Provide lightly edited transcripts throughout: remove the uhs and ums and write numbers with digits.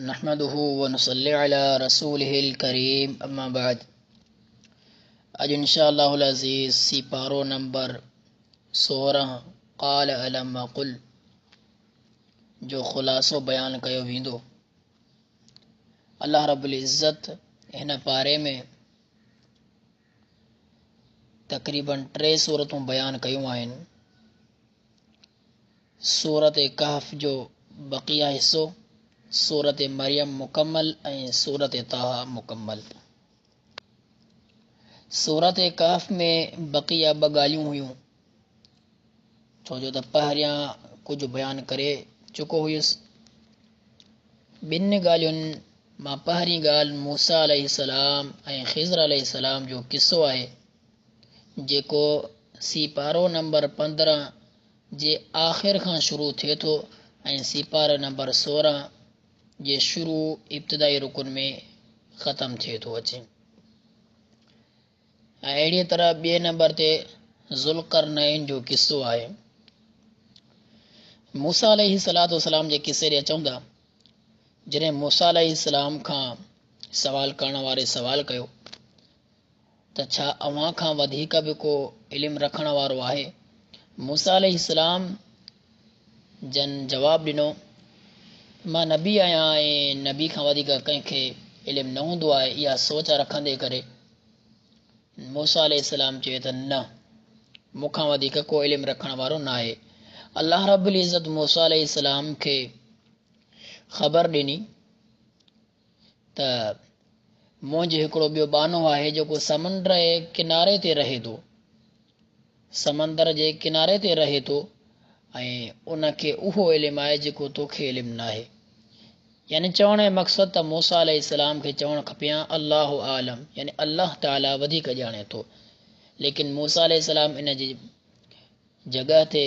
नहमदुहु व नुसल्ली अला रसूलिहिल करीम अम्मा बाद। आज इंशाअल्लाहुल अज़ीज़ सिपारो नंबर 16 क़ाल अलम क़ुल जो ख़ुलासो बयान कयो वेंदो। अल्लाह रब्बुल इज़्ज़त हिन पारे में तक़रीबन 3 सूरतूं बयान कयूं आहिनि। सूरत कहफ़ जो बक़िया हिस्सो, सूरत मरियम मुकम्मल ऐं सूरत ताहा मुकम्मल। सूरत कहफ़ में बक़िया 2 ॻाल्हियूं हुयूं, छो जो त पहिरियां कुझु बयानु करे चुको हुयुसि। 2 ॻाल्हियुनि मां पहिरीं ॻाल्हि मूसा अलैहिस्सलाम ऐं ख़िज़र अलैहिस्सलाम जो किस्सो आहे, जेको सिपारो नंबर 15 जे आख़िर खां शुरू थिए थो ऐं सिपारो नंबर 16 जे शुरू इब्तिदाई रुकुन में ख़त्म थिए थो अचे। ऐं अहिड़ीअ तरह 2 नंबर ते ज़ुल्क़रनैन जो किस्सो आहे। मूसा अलैहिस्सलाम जे किस्से ॾे अचूं था। जॾहिं मूसा अलैहिस्सलाम खां सवाल करण वारे सवाल कयो त छा अव्हां खां वधीक बि को इल्मु रखण वारो आहे? मूसा अलैहिस्सलाम जन जवाब ॾिनो, मां नबी आहियां ऐं नबी खां वधीक कंहिंखे इल्मु न हूंदो आहे। इहा सोच रखंदे करे मूसा अलैहिस्सलाम चयो त न, मूंखां वधीक को इल्मु रखण वारो न आहे। अल्लाह रब्बुल इज़्ज़त मूसा अलैहिस्सलाम खे ख़बर ॾिनी त मुंहिंजो हिकिड़ो ॿियो बानो आहे जेको समंड जे किनारे ते रहे थो, समंदर जे किनारे ते रहे थो ऐं उनखे उहो इल्मु आहे जेको तोखे इल्मु न आहे। यानी चवण जो मक़सदु त मूसा अलैहिस्सलाम खे चवणु खपे हा अल्लाहु आलम, यानी अल्लाह ताला वधीक ॼाणे थो। लेकिन मूसा अलैहिस्सलाम इन जी जॻह ते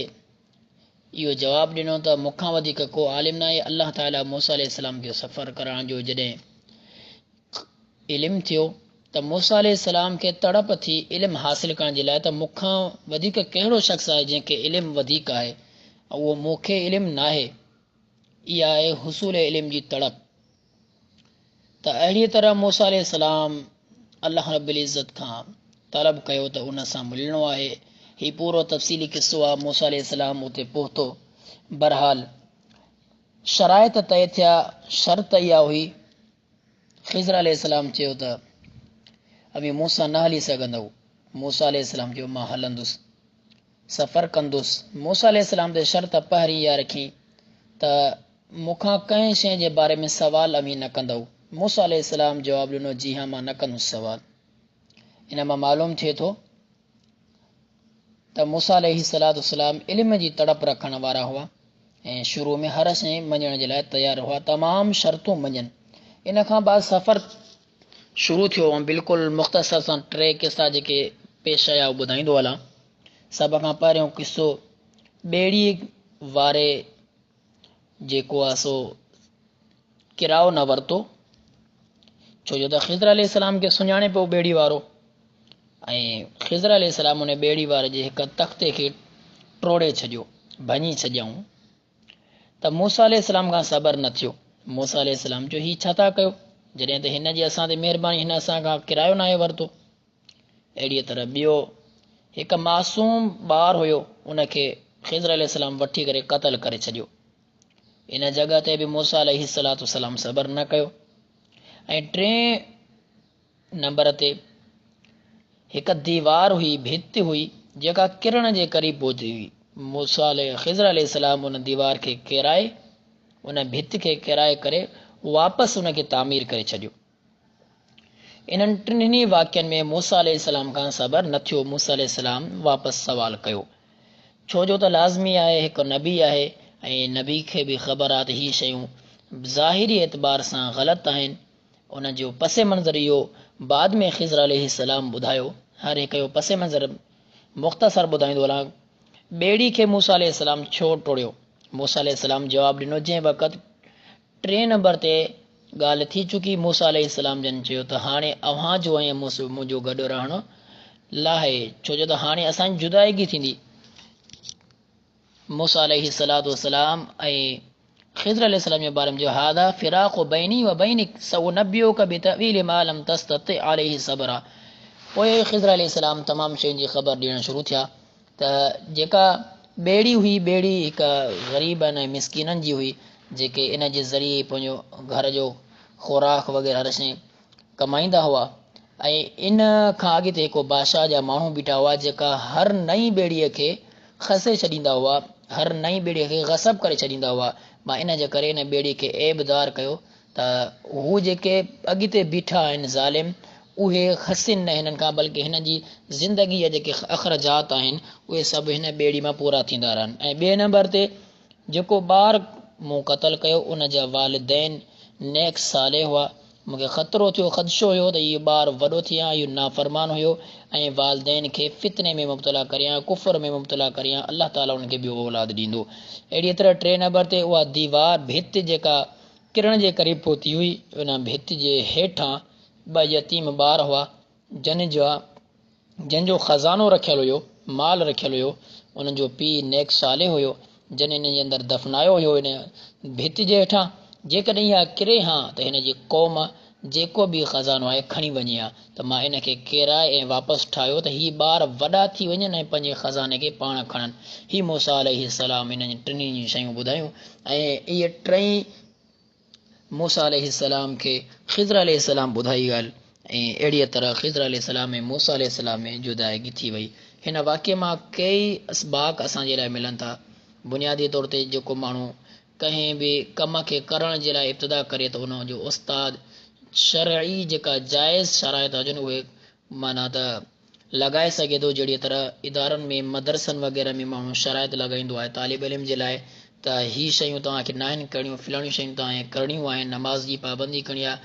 इहो जवाबु ॾिनो त मूंखां वधीक को आलिम न आहे। अल्लाह ताला मूसा अलैहिस्सलाम खे सफ़र करण जो जॾहिं इल्मु थियो त मूसा अलैहिस्सलाम खे तड़प थी इल्मु हासिल करण जे लाइ त मूंखां वधीक कहिड़ो शख़्स आहे जंहिंखे इल्मु वधीक आहे ऐं उहो मूंखे इल्मु न आहे। इहा आहे हुसूल इल्म जी तड़प। त अहिड़ी तरह मूसा अलैहिस्सलाम अल्लाह रब्बुल इज़्ज़त खां तलब कयो त उन सां मिलणो आहे। ही पूरो तफ़सीली किस्सो आहे। मूसा अलैहिस्सलाम उते पहुतो। बहरहाल शराइत तय थिया। शर्त इहा हुई, ख़िज़र अलैहिस्सलाम चयो त अभी मूसा न हली सघंदव। मूसा अलैहिस्सलाम चयो मां हलंदुसि, सफ़र कंदुसि। मूसा अलैहिस्सलाम ते शर्त पहिरीं इहा रखी त मूंखां कंहिं शइ जे बारे में सवाल अभी न कंदव। मूसा अलैहिस्सलाम जवाबु ॾिनो, जी हाँ, मां न कंदुसि सवाल। इन मां मालूम थिए थो त मूसा अलैहिस्सलाम इल्म जी तड़प रखण वारा हुआ ऐं शुरू में हर शइ मञण जे लाइ तयारु हुआ, तमामु शर्तूं मञनि। इन खां बाद सफ़र शुरू थियो ऐं बिल्कुलु मुख़्तसर सां 3 किस्सा जेके पेश आया ॿुधाईंदो हलां। सभ खां पहिरियों किस्सो ॿेड़ी वारे जेको आहे सो किरायो न वरितो, छो जो त ख़िज़र अलैहिस्सलाम खे सुञाणे पियो ॿेड़ी वारो ऐं ख़िज़र अलैहिस्सलाम उन ॿेड़ी वारे जे हिक तख़्ते खे टोड़े छॾियो, भञी छॾियऊं। त मूसा अलैहिस्सलाम खां सबर न थियो। मूसा अलैहिस्सलाम जो ही छा था कयो, जॾहिं त हिन जी असां ते महिरबानी, हिन असां खां किरायो नाहे वरितो। अहिड़ीअ तरह ॿियो हिकु मासूम ॿारु हुयो, उनखे ख़िज़र अलैहिस्सलाम वठी करे क़त्ल करे छॾियो। इन जॻह ते बि मूसा अलैहिस्सलाम सबर न कयो। ऐं 3 नंबर ते हिकु दीवार हुई, भित हुई, जेका किरण जे क़रीब पहुती हुई। ख़िज़र अलैहिस्सलाम उन दीवार खे किराए, उन भित खे किराए करे वापसि उनखे तामीर करे छॾियो। इन्हनि 3 वाक़िअनि में मूसा अलैहिस्सलाम खां सबर न थियो। मूसा अलैहिस्सलाम वापसि सवाल कयो, छो जो त लाज़मी आहे, हिकु नबी आहे ऐं नबी खे बि ख़बर आहे त ही शयूं ज़ाहिरी एतबार सां ग़लति आहिनि। उन जो पसे मंज़र इहो बाद में ख़िज़र अलैहिस्सलाम ॿुधायो। हर हिकु जो पसे मंज़र मुख़्तसर ॿुधाईंदो हलां। ॿेड़ी खे मूसा अलैहिस्सलाम छो टोड़ियो? मूसा अलैहिस्सलाम जवाबु ॾिनो, जंहिं वक़्तु 3 नंबर ते ॻाल्हि थी चुकी, मूसा अलैहिस्सलाम जन चयो त हाणे अव्हां जो ऐं मुंहिंजो गॾु रहणु लाहे, छो जो त हाणे असांजी जुदाईगी थींदी। मूसा अलैहिस्सलाम ऐं ख़िज़र अलैहिस्सलाम जे बारे में जो हादा फ़िराक़ु बैनी व बैनिक सउनब्बिउका बितअवील मा लम तस्तति अलैहि सबरा। पोइ ख़िज़र अलैहिस्सलाम तमामु शयुनि जी ख़बर ॾियणु शुरू थिया त जेका ॿेड़ी हुई, ॿेड़ी हिकु ग़रीबनि ऐं मिसकीननि जी हुई जेके इन जे ज़रिए पंहिंजो घर जो ख़ुराक वग़ैरह हर शइ कमाईंदा हुआ। ऐं इन खां अॻिते हिकु बादशाह जा माण्हू बीठा हुआ जेका हर नई ॿेड़ीअ खे खसे छॾींदा हुआ, हर नई ॿेड़ीअ खे ग़सब करे छॾींदा हुआ। मां इन जे करे इन ॿेड़ीअ खे ऐबदार कयो त हू जेके अॻिते बीठा आहिनि ज़ालिम उहे खसिन न हिननि खां, बल्कि हिन जी ज़िंदगीअ जेके अख़रजात आहिनि उहे सभु हिन ॿेड़ी मां पूरा थींदा रहनि। ऐं ॿिए नंबर ते जेको ॿार मूं क़तलु कयो उन जा वालिदैन नेक साले हुआ। मूंखे ख़तरो थियो, ख़दशो हुयो त इहो ॿारु वॾो थी या इहो नाफ़रमान हुयो ऐं वालिदैन खे फितने में मुब्तला करियां, कुफ़र में मुब्तला करियां, अलाह ताला उनखे ॿियो औलाद ॾींदो। अहिड़ीअ तरह टे नंबर ते उहा दीवार भित जेका किरण जे क़रीब पहुती हुई, उन भित जे हेठां ॿ यतीम ॿार हुआ जंहिंजो ख़ज़ानो रखियलु हुयो, माल रखियलु हुयो। उन्हनि जो पीउ नेक साले हुयो जन इन जे अंदरि दफ़नायो हुयो इन भित जे हेठां। जेकॾहिं इहा किरे हा त हिन जी क़ौम जेको बि ख़ज़ानो आहे खणी वञे हा, त मां इन खे केराए ऐं वापसि ठाहियो त हीअ ॿार वॾा थी वञनि ऐं पंहिंजे ख़ज़ाने खे पाण खणनि। हीअ मूसा अलैहिस्सलाम इन टिनी जी शयूं ॿुधायूं ऐं इहे टई मूसा अलैहिस्सलाम खे ख़िज़र अलैहिस्सलाम ॿुधाई ॻाल्हि। ऐं अहिड़ीअ तरह ख़िज़र अलैहिस्सलाम ऐं मूसा अलैहिस्सलाम में जुदाइगी थी वई। हिन वाक़े मां कई असबाक़ असांजे लाइ मिलनि था। बुनियादी तौर ते जेको माण्हू कंहिं बि कम खे करण जे लाइ इब्तिदा करे त उन जो उस्ताद शरई जेका जाइज़ शराइत हुजनि उहे माना त लॻाए सघे थो। जहिड़ी तरह इदारनि में मदरसनि वग़ैरह में माण्हू शराइत लॻाईंदो आहे तालिब इल्म जे लाइ त हीअ शयूं तव्हांखे न आहिनि करणियूं, फलाणियूं शयूं तव्हांखे करणियूं आहिनि, नमाज़ जी पाबंदी करणी आहे,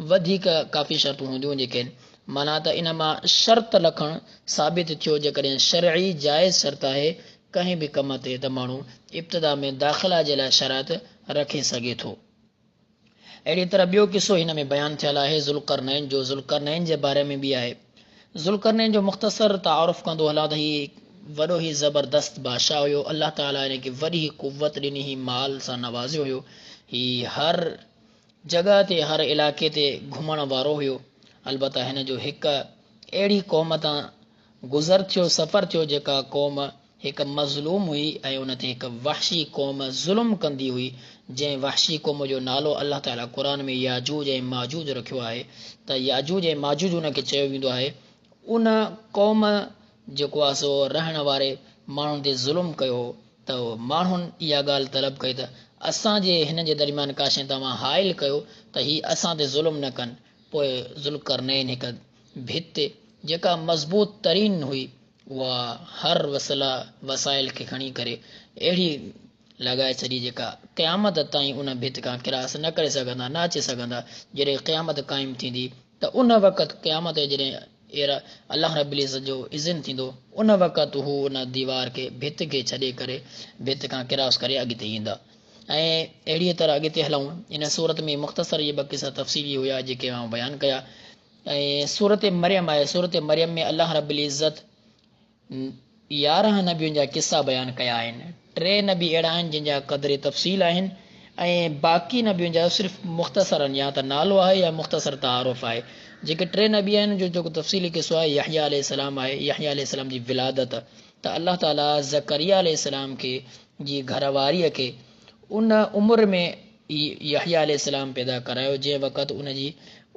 वधीक काफ़ी शर्तूं हूंदियूं जेके आहिनि। माना त इन मां शर्त लखणु साबित थियो। जेकॾहिं शरई जाइज़ शर्त आहे कंहिं बि कम ते त माण्हू इब्तिदा में दाख़िला जे लाइ शराइत रखे सघे थो। अहिड़ी तरह ॿियो किसो हिन में बयानु थियल आहे ज़ुल्करनैन जो। ज़ुल्करनैन जे बारे में बि आहे। ज़ुल्करनैन जो मुख़्तसर तारुफ़ कंदो हलां त हीउ वॾो ई ज़बरदस्त बादशाह हुयो। अलाह ताला हिन खे वॾी कुव्वत ॾिनी, ही माल सां नवाज़ियो हुयो। हीउ हर जॻह ते हर इलाइक़े ते घुमण वारो हुयो। अलबत्ता हिन जो हिकु अहिड़ी क़ौम तां गुज़र थियो, सफ़र थियो जेका क़ौम हिकु मज़लूम हुई ऐं उन ते हिकु वहशी क़ौम ज़ुल्म कंदी हुई। जंहिं वहशी क़ौम जो नालो अलाह ताला क़ुर में याजूज ऐं माजूज रखियो आहे त याजूज ऐं माजूज उनखे चयो वेंदो आहे। उन क़ौम जेको आहे सो रहण वारे माण्हुनि ते ज़ुल्म कयो त माण्हुनि इहा ॻाल्हि तलब कई त असांजे हिन जे दरमियान का शइ तव्हां हाइल कयो त हीअ असां ते ज़ुल्म न कनि। पोइ ज़ुल्करनैन हिकु भित जेका मज़बूत तरीन हुई उहा हर वसाइल खे खणी करे अहिड़ी लॻाए छॾी जेका क़यामत ताईं उन भित खां किरास न करे सघंदा, न अची सघंदा। जॾहिं क़यामत क़ाइमु थींदी त उन वक़्तु क़यामत जॾहिं अहिड़ा अलाह रब्बुल इज़्ज़त जो इज़्न थींदो उन वक़्तु हू उन दीवार खे भित खे छॾे करे भित खां किरास करे अॻिते ईंदा। ऐं अहिड़ीअ तरह अॻिते हलूं। इन सूरत में मुख़्तसर इहे ॿ किसा तफ़सीली हुया जेके मां बयानु कया। ऐं सूरत मरियम आहे। सूरत मरियम में अलाह रब्बुल इज़्ज़त 11 नबियुनि जा किसा बयानु कया आहिनि। 3 नबी अहिड़ा आहिनि जंहिंजा क़दुर तफ़सील आहिनि ऐं बाक़ी नबियुनि जा सिर्फ़ु मुख़्तसरनि या त नालो आहे या मुख़्तसर तारुफ़ आहे। जेके 3 नबी आहिनि जो जेको तफ़सीली किसो आहे यहया अलैहिस्सलाम आहे। यहया अलैहिस्सलाम जी विलादत त अलाह ताला ज़करिया अलैहिस्सलाम खे जी घरवारीअ खे उन उमिरि में यहया अलैहिस्सलाम पैदा करायो जंहिं वक़्तु उन जी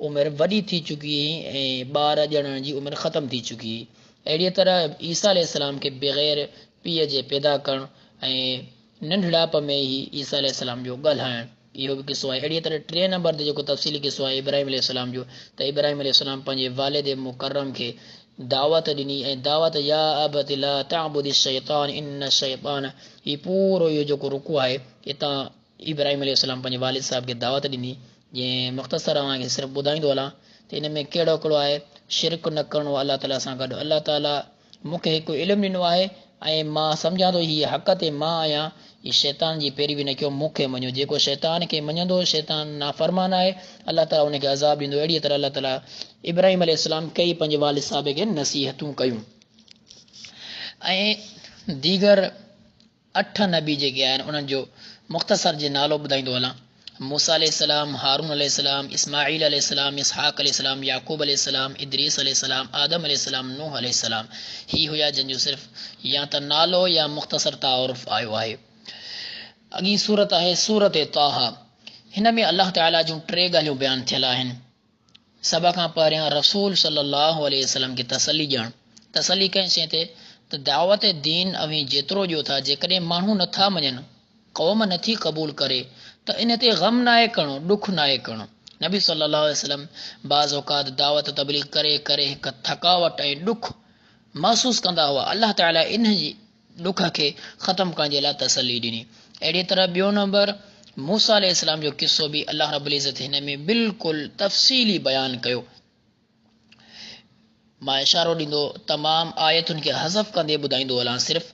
उमिरि वॾी थी चुकी हुई ऐं ॿार ॼणण जी उमिरि ख़तमु थी चुकी हुई। अहिड़ीअ तरह ईसा अलैहिस्सलाम खे बग़ैर पीउ जे पैदा करणु ऐं नंढड़ाप में ई ईसा अलैहिस्सलाम जो ॻाल्हाइणु इहो बि किसो आहे। अहिड़ीअ तरह 3 नंबर ते जेको तफ़सीली किसो आहे इब्राहिम अलैहिस्सलाम जो त इब्राहिम अलैहिस्सलाम पंहिंजे वालिद मुकर्रम खे दावत ॾिनी ऐं दावत या अबति ला तअबुदि शैतान इन्न शैतान। हीउ पूरो इहो जेको रुकू आहे हितां इब्राहिम अलैहिस्सलाम पंहिंजे वालिद साहिब खे दावत ॾिनी। जीअं मुख़्तसर तव्हांखे सिर्फ़ु ॿुधाईंदो हलां त हिन में कहिड़ो कहिड़ो आहे शिरक न करिणो अलाह ताला सां गॾु। अलाह ताला मूंखे हिकु इल्मु ॾिनो आहे ऐं मां सम्झां थो हीअ हक़ ते मां आहियां। हीउ शैतान जी पैरवी न कयो, मूंखे मञो। जेको शैतान खे मञंदो शैतान नाफ़रमान आहे, अलाह ताला उनखे अज़ाब ॾींदो। अहिड़ीअ तरह अलाह ताला इब्राहिम अलैहिस्सलाम कई पंहिंजे वालिद साहिब खे नसीहतूं कयूं। ऐं दीगर 8 नबी जेके आहिनि उन्हनि जो मुख़्तसर जे नालो ॿुधाईंदो हलां। मूसा अलैहिस्सलाम, हारून अलैहिस्सलाम, इस्माईल अलैहिस्सलाम, इसहाक़ अलैहिस्सलाम, याक़ूब अलैहिस्सलाम, इदरीस अलैहिस्सलाम, आदम अलैहिस्सलाम, नूह अलैहिस्सलाम। ही हुया जंहिंजो सिर्फ़ या त नालो या मुख़्तसर तारुफ़ आयो आहे। अॻी सूरत आहे सूरत ताहा। हिन में अल्लाह ताला जूं 3 ॻाल्हियूं बयानु थियल आहिनि। सभ खां पहिरियां रसूल सल्लल्लाहु अलैहि वसल्लम खे तसली ॾियणु। तसली कंहिं शइ ते त दावत दीन अवी जेतिरो ॾियो था, जेकॾहिं माण्हू नथा मञनि, क़ौम नथी क़बूल करे, त इन ते ग़म नाहे करिणो, ॾुख नाहे करिणो। नबी सल्लल्लाहु अलैहि वसल्लम बाज़ औक़ात दावत तबलीग करे करे हिकु थकावट ऐं ॾुख महसूस कंदा हुआ। अल्लाह ताला इन जी ॾुख खे ख़त्म करण जे लाइ तसली ॾिनी। अहिड़ी तरह ॿियो नंबर, मूसा अलैहिस्सलाम जो किस्सो बि अल्लाह रब्बुल इज़्ज़त हिन में बिल्कुलु तफ़सीली बयानु कयो। मां इशारो ॾींदो तमामु आयतुनि खे हज़फ़ कंदे ॿुधाईंदो हलां सिर्फ़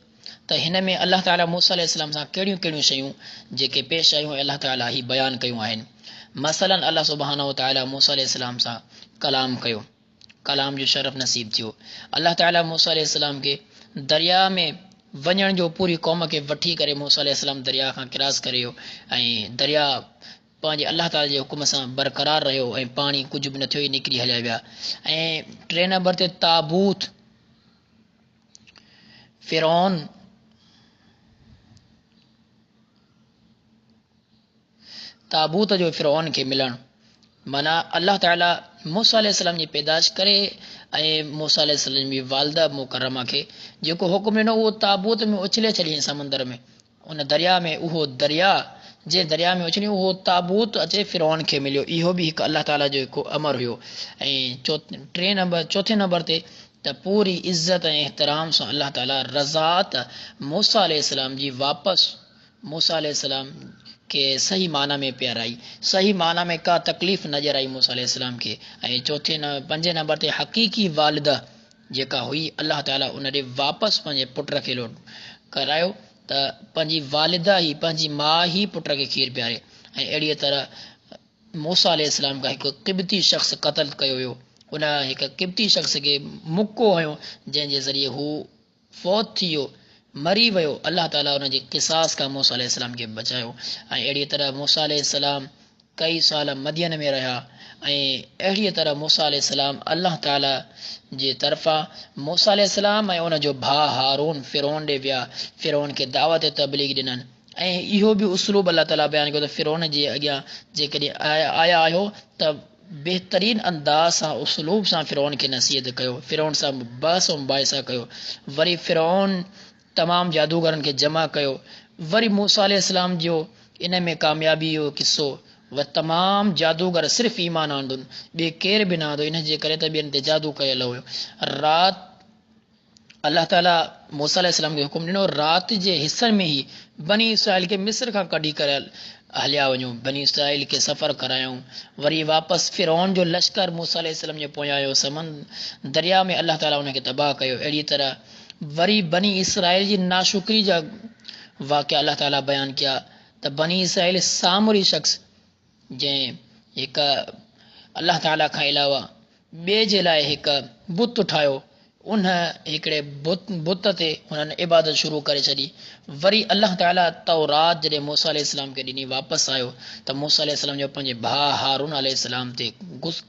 त हिन में अल्लाह ताला मूसा अलैहिस्सलाम सां कहिड़ियूं कहिड़ियूं शयूं जेके पेश आयूं अल्लाह ताला ही बयानु कयूं आहिनि। मसलन अल्लाह सुब्हानहु व तआला मूसा अलैहिस्सलाम सां कलाम कयो, कलाम जो शरफ़ नसीब थियो। अल्लाह ताला मूसा अलैहिस्सलाम खे दरिया में वञण जो पूरी क़ौम खे वठी करे मूसा अलैहिस्सलाम दरिया खां क्रॉस करियो ऐं दरिया पंहिंजे अल्लाह ताला जे हुकुम सां बरक़रार रहियो ऐं पाणी कुझु बि न थियो, निकिरी हलिया विया। ऐं 3 नंबर ते ताबूत, फ़िरौन ताबूत जो फ़िरौन खे मिलणु, माना अल्लाह ताला मूसा अलैहिस्सलाम जी पैदाश करे ऐं मूसा अलैहिस्सलाम जी वालिदा मुकरमा खे जेको हुकुम ॾिनो उहो ताबूत में उछले छॾियईं समंदर में, उन दरिया में। उहो दरिया जे दरिया में उछलियो उहो ताबूत अचे फ़िरौन खे मिलियो। इहो बि हिकु अल्लाह ताला जो हिकु अमर हुयो। ऐं चौथे नंबर ते त पूरी इज़त ऐं एहतराम सां अल्लाह ताला रज़ात मूसा अलैहिस्सलाम जी वापसि मूसा अलैहिस्सलाम के सही माना में पियाराई। सही माना में का तकलीफ़ नज़र आई मूसा अलैहिस्सलाम खे। ऐं 5 नंबर ते हक़ीक़ी वालिदा जेका हुई अल्लाह ताला उन ॾे वापसि पंहिंजे पुट खे करायो त पंहिंजी वालिदा ई पंहिंजी माउ ई पुट खे खीर पियारे। ऐं अहिड़ीअ तरह मूसा अलैहिस्सलाम खां हिकु क़िब्ती शख़्स क़तल कयो वियो। उन हिकु क़िब्ती शख़्स खे मुको हुयो जंहिंजे ज़रिए हू फ़ौत थी वियो, मरी वियो। अल्लाह ताला उन जे क़िसास खां मूसा अलैहिस्सलाम खे बचायो। ऐं अहिड़ीअ तरह मूसा अलैहिस्सलाम कई साल मदियन में रहिया। ऐं अहिड़ीअ तरह मूसा अलैहिस्सलाम अल्लाह ताला जे तरफ़ां मूसा अलैहिस्सलाम ऐं उन जो भाउ हारून फ़िरौन ॾे विया, फ़िरौन खे दावत तबलीग ॾिननि। ऐं इहो बि उसलूब अल्लाह ताला बयानु कयो त फ़िरौन जे अॻियां जेकॾहिं आया आहियो त बहितरीन अंदाज़ सां उसलूब सां फ़िरौन खे नसीहत कयो, फ़िरौन सां बहस मुबाहिसा कयो। वरी फ़िरौन तमामु जादूगरनि खे जमा कयो। वरी मूसा अलैहिस्सलाम जो इन में कामयाबी जो किस्सो, व तमामु जादूगर सिर्फ़ु ईमान आंदुनि, ॿिए केर बि न आंदो, इन जे करे त ॿियनि ते जादू कयल हुयो। राति अल्लाह ताला मूसा अलैहिस्सलाम खे हुकुम ॾिनो राति जे हिसनि में ई बनी इसराइल खे मिस्र खां कढी करे हलिया वञूं, बनी इसराइल खे सफ़र करायूं। वरी वापसि फ़िरौन जो लश्कर मूसा अलैहिस्सलाम जे पोयां आयो, दरिया में अल्लाह ताला उनखे तबाह कयो। अहिड़ी तरह वरी बनी इसराइल जी नाशुक्री जा वाक़िया अल्लाह ताला बयानु कया त बनी इसराइल सामूरी शख़्स जंहिं हिकु अल्लाह ताला खां अलावा ॿिए जे लाइ हिकु बुत ठाहियो, उन हिकिड़े बुत ते हुननि इबादत शुरू करे छॾी। वरी अल्लाह ताला तौरात जॾहिं मूसा अलैहिस्सलाम खे ॾिनी, वापसि आयो त मूसा अलैहिस्सलाम जो पंहिंजे भाउ हारून अलैहिस्सलाम ते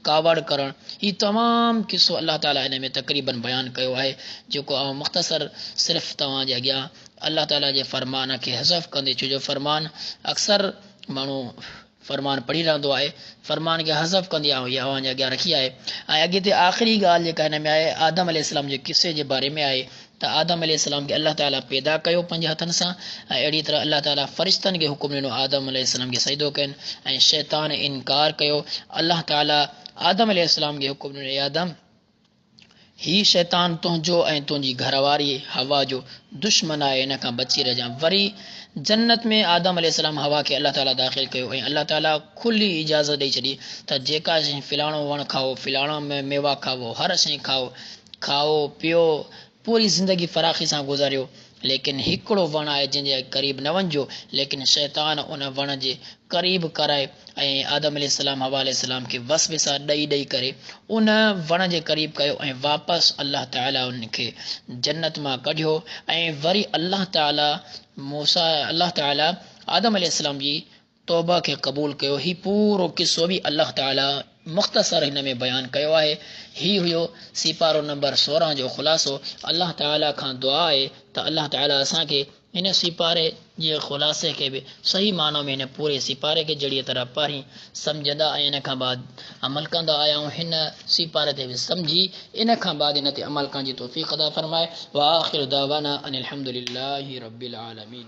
कावड़ करणु, हीउ तमामु किस्सो अल्लाह ताला हिन में तक़रीबन बयानु कयो आहे, जेको मुख़्तसर सिर्फ़ु तव्हांजे अॻियां अल्लाह ताला जे फ़रमान खे हज़फ़ कंदे, छो जो फ़रमान अक्सर माण्हू फ़रमान पढ़ी रहंदो आहे, फ़रमान खे हज़फ़ कंदी आहे, इहा अव्हांजे अॻियां रखी आहे। ऐं अॻिते आख़िरी ॻाल्हि जेका हिन में आहे आदम अलैहिस्सलाम जे किस्से जे बारे में आहे त आदम अलैहिस्सलाम खे अल्लाह ताला पैदा कयो पंहिंजे हथनि सां। ऐं अहिड़ी तरह अल्लाह ताला फ़रिश्तनि खे हुकुम ॾिनो आदम अलैहिस्सलाम खे सजदो कनि, ऐं शैतान इनकार कयो। अल्लाह ताला आदम अलैहिस्सलाम खे हुकुम ॾिनो, आदम ही शैतान तुंहिंजो ऐं तुंहिंजी घरवारी हवा जो दुश्मन आहे, इन खां बची रहिजांइ। वरी जन्नत में आदम अलैहिस्सलाम हवा खे अल्लाह ताला दाख़िल कयो ऐं अल्लाह ताला खुली इजाज़त ॾेई छॾी त जेका शइ फ़िलाणो वणु खाओ, फ़िलाणो मेवा खाओ, हर शइ खाओ पियो, पूरी ज़िंदगी फ़राख़ी सां गुज़ारियो। लेकिन हिकिड़ो वणु आहे जंहिंजे क़रीब न वञिजो, लेकिन शैतान उन वण जे क़रीब कराए ऐं आदम अलैहिस्सलाम हवा अलैहिस्सलाम खे वसविसा ॾेई करे उन वण जे क़रीब कयो ऐं वापसि अल्लाह ताला उनखे जन्नत मां कढियो। ऐं वरी अल्लाह ताला आदम अलैहिस्सलाम जी तौबा खे क़बूल कयो। ही पूरो किस्सो बि अल्लाह ताला मुख़्तसर हिन में बयानु कयो आहे। ही हुयो सिपारो नंबर 16 जो ख़ुलासो। अल्लाह ताला खां दुआ आहे त अल्लाह ताला असांखे हिन सिपारे जे ख़ुलासे खे बि सही मानो में हिन पूरे सिपारे खे जहिड़ी तरह पढ़ी सम्झंदा ऐं इन खां बाद अमल कंदा आया आहियूं। हिन सिपारे ते बि सम्झी इन खां बाद हिन ते अमल करण जी तौफ़ीक़ अता फ़रमाए। व आख़िरु दावाना अनिल हम्दुलिल्लाहि रब्बिल आलमीन।